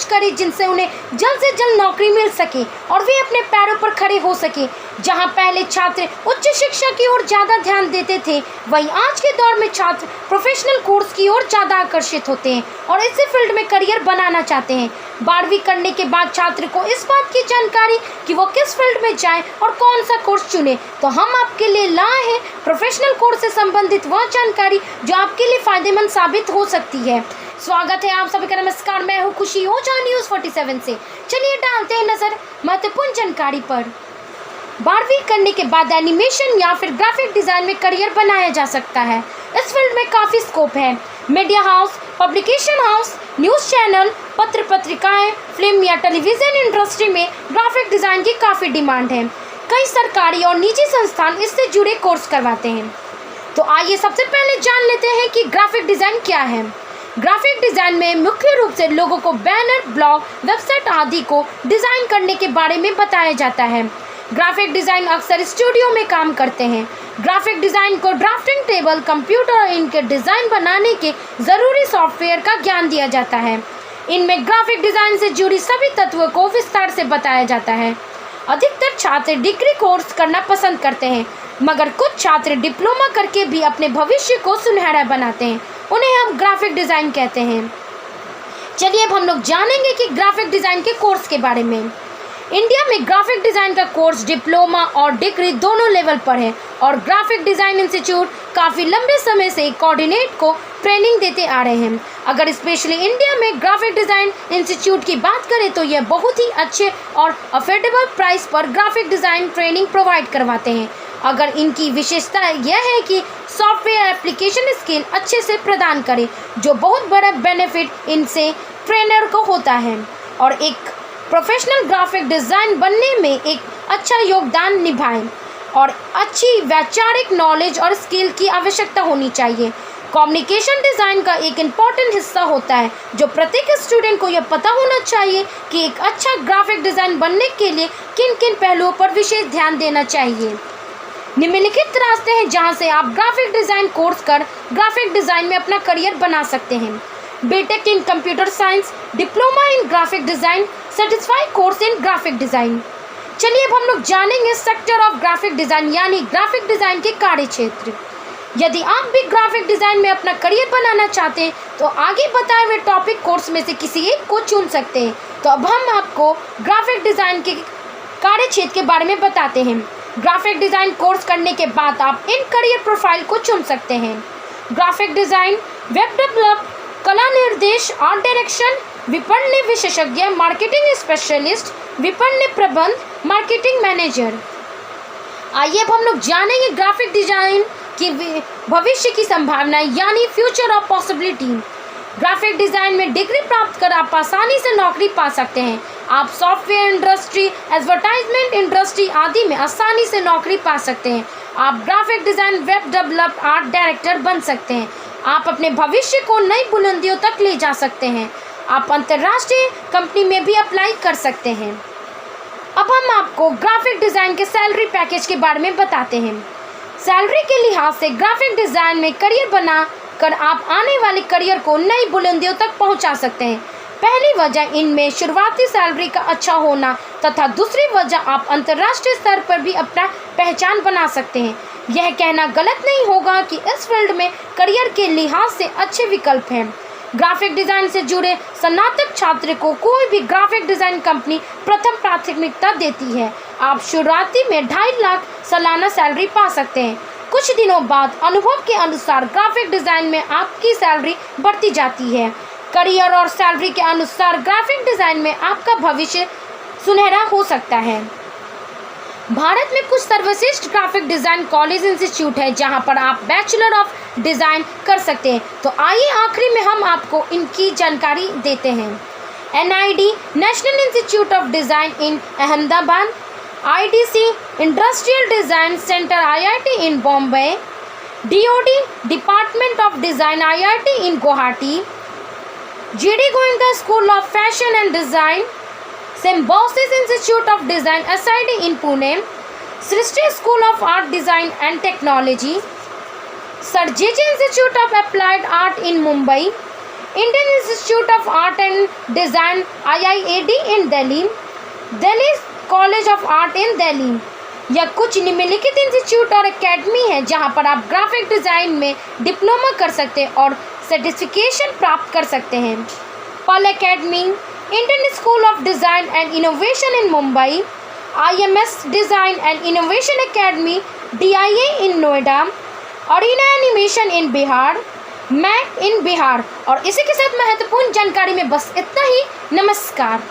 करें जिनसे उन्हें जल्द से जल्द नौकरी मिल सके और वे अपने पैरों पर खड़े हो सके। जहां पहले छात्र उच्च शिक्षा की ओर ज़्यादा ध्यान देते थे, वहीं आज के दौर में छात्र प्रोफेशनल कोर्स की ओर ज़्यादा आकर्षित होते हैं और इसी फील्ड में करियर बनाना चाहते हैं। 12वीं करने के बाद छात्र को इस बात की जानकारी कि वो किस फील्ड में जाए और कौन सा कोर्स चुने, तो हम आपके लिए लाए हैं प्रोफेशनल कोर्स से संबंधित वह जानकारी जो आपके लिए फायदेमंद साबित हो सकती है। स्वागत है आप सभी का। नमस्कार, मैं हूँ खुशी ओझा न्यूज़ 47 से। चलिए डालते हैं नजर महत्वपूर्ण जानकारी पर। 12वीं करने के बाद एनिमेशन या फिर ग्राफिक डिज़ाइन में करियर बनाया जा सकता है। इस फील्ड में काफ़ी स्कोप है। Media house, publication house, news channel, पत्र पत्रिकाएं, फिल्म या टेलीविज़न इंडस्ट्री में ग्राफिक डिज़ाइन की काफ़ी डिमांड है। कई सरकारी और निजी संस्थान इससे जुड़े कोर्स करवाते हैं। तो आइए सबसे पहले जान लेते हैं कि ग्राफिक डिज़ाइन क्या है। ग्राफिक डिज़ाइन में मुख्य रूप से लोगों को बैनर, ब्लॉग, वेबसाइट आदि को डिज़ाइन करने के बारे में बताया जाता है। ग्राफिक डिज़ाइन अक्सर स्टूडियो में काम करते हैं। ग्राफिक डिज़ाइन को ड्राफ्टिंग टेबल, कंप्यूटर और इनके डिज़ाइन बनाने के ज़रूरी सॉफ्टवेयर का ज्ञान दिया जाता है। इनमें ग्राफिक डिज़ाइन से जुड़ी सभी तत्वों को विस्तार से बताया जाता है। अधिकतर छात्र डिग्री कोर्स करना पसंद करते हैं, मगर कुछ छात्र डिप्लोमा करके भी अपने भविष्य को सुनहरा बनाते हैं। उन्हें हम ग्राफिक डिज़ाइन कहते हैं। चलिए अब हम लोग जानेंगे कि ग्राफिक डिज़ाइन के कोर्स के बारे में। इंडिया में ग्राफिक डिज़ाइन का कोर्स डिप्लोमा और डिग्री दोनों लेवल पर है और ग्राफिक डिज़ाइन इंस्टीट्यूट काफ़ी लंबे समय से कोऑर्डिनेट को ट्रेनिंग देते आ रहे हैं। अगर स्पेशली इंडिया में ग्राफिक डिज़ाइन इंस्टीट्यूट की बात करें तो यह बहुत ही अच्छे और अफोर्डेबल प्राइस पर ग्राफिक डिज़ाइन ट्रेनिंग प्रोवाइड करवाते हैं। अगर इनकी विशेषता यह है कि सॉफ्टवेयर एप्लीकेशन स्किल अच्छे से प्रदान करें, जो बहुत बड़ा बेनिफिट इनसे ट्रेनर को होता है और एक प्रोफेशनल ग्राफिक डिज़ाइन बनने में एक अच्छा योगदान निभाएं और अच्छी वैचारिक नॉलेज और स्किल की आवश्यकता होनी चाहिए। कम्युनिकेशन डिज़ाइन का एक इम्पॉर्टेंट हिस्सा होता है, जो प्रत्येक स्टूडेंट को यह पता होना चाहिए कि एक अच्छा ग्राफिक डिज़ाइन बनने के लिए किन किन पहलुओं पर विशेष ध्यान देना चाहिए। निम्नलिखित रास्ते हैं जहां से आप ग्राफिक डिज़ाइन कोर्स कर ग्राफिक डिज़ाइन में अपना करियर बना सकते हैं। BTech in computer science, diploma in graphic design, certified course in graphic design. चलिए अब हम लोग जानेंगे सेक्टर ऑफ ग्राफिक डिज़ाइन यानी ग्राफिक डिज़ाइन के कार्य क्षेत्र। यदि आप भी ग्राफिक डिज़ाइन में अपना करियर बनाना चाहते हैं तो आगे बताए हुए टॉपिक कोर्स में से किसी एक को चुन सकते हैं। तो अब हम आपको ग्राफिक डिज़ाइन के कार्य क्षेत्र के बारे में बताते हैं। ग्राफिक डिज़ाइन कोर्स करने के बाद आप इन करियर प्रोफाइल को चुन सकते हैं। ग्राफिक डिज़ाइन, वेब डेवलप, कला निर्देश, आर्ट डायरेक्शन, विपणन विशेषज्ञ, मार्केटिंग स्पेशलिस्ट, विपणन प्रबंध, मार्केटिंग मैनेजर। आइए अब हम लोग जानेंगे ग्राफिक डिज़ाइन की भविष्य की संभावना यानी future of possibility. Graphic design में डिग्री प्राप्त कर आप आसानी से नौकरी पा सकते हैं। आप सॉफ्टवेयर इंडस्ट्री, एडवर्टाइजमेंट इंडस्ट्री आदि में आसानी से नौकरी पा सकते हैं। आप graphic design, web develop, art director बन सकते हैं। आप अपने भविष्य को नई बुलंदियों तक ले जा सकते हैं। आप अंतर्राष्ट्रीय कंपनी में भी अप्लाई कर सकते हैं। अब हम आपको ग्राफिक डिज़ाइन के सैलरी पैकेज के बारे में बताते हैं। सैलरी के लिहाज से ग्राफिक डिज़ाइन में करियर बना कर आप आने वाले करियर को नई बुलंदियों तक पहुंचा सकते हैं। पहली वजह इनमें शुरुआती सैलरी का अच्छा होना तथा दूसरी वजह आप अंतर्राष्ट्रीय स्तर पर भी अपना पहचान बना सकते हैं। यह कहना गलत नहीं होगा कि इस फील्ड में करियर के लिहाज से अच्छे विकल्प हैं। ग्राफिक डिज़ाइन से जुड़े स्नातक छात्र को कोई भी ग्राफिक डिज़ाइन कंपनी प्रथम प्राथमिकता देती है। आप शुरुआती में 2.5 लाख सालाना सैलरी पा सकते हैं। कुछ दिनों बाद अनुभव के अनुसार ग्राफिक डिज़ाइन में आपकी सैलरी बढ़ती जाती है। करियर और सैलरी के अनुसार ग्राफिक डिज़ाइन में आपका भविष्य सुनहरा हो सकता है। भारत में कुछ सर्वश्रेष्ठ ग्राफिक डिज़ाइन कॉलेज इंस्टीट्यूट है जहां पर आप बैचलर ऑफ डिज़ाइन कर सकते हैं। तो आइए आखिरी में हम आपको इनकी जानकारी देते हैं। NID national institute of design in Ahmedabad, IDC industrial design centre IIT in Bombay, DOD department of design IIT in Guwahati, GD Goenka school of fashion and design, Symbiosis Institute of Design SID in Pune, Srishti School of Art Design and Technology, Sir JJ Institute of Applied Art in Mumbai, Indian institute of art and design IIAD in Delhi, Delhi college of art in Delhi. यह कुछ निम्नलिखित institute और academy है जहां पर आप graphic design में diploma कर सकते हैं और सर्टिफिकेशन प्राप्त कर सकते हैं। Pearl Academy, Indian School of Design and Innovation in Mumbai, IMS design and innovation academy DIA in Noida, Arena Animation in Bihar, MAAC in Bihar. और इसी के साथ महत्वपूर्ण जानकारी में बस इतना ही। नमस्कार।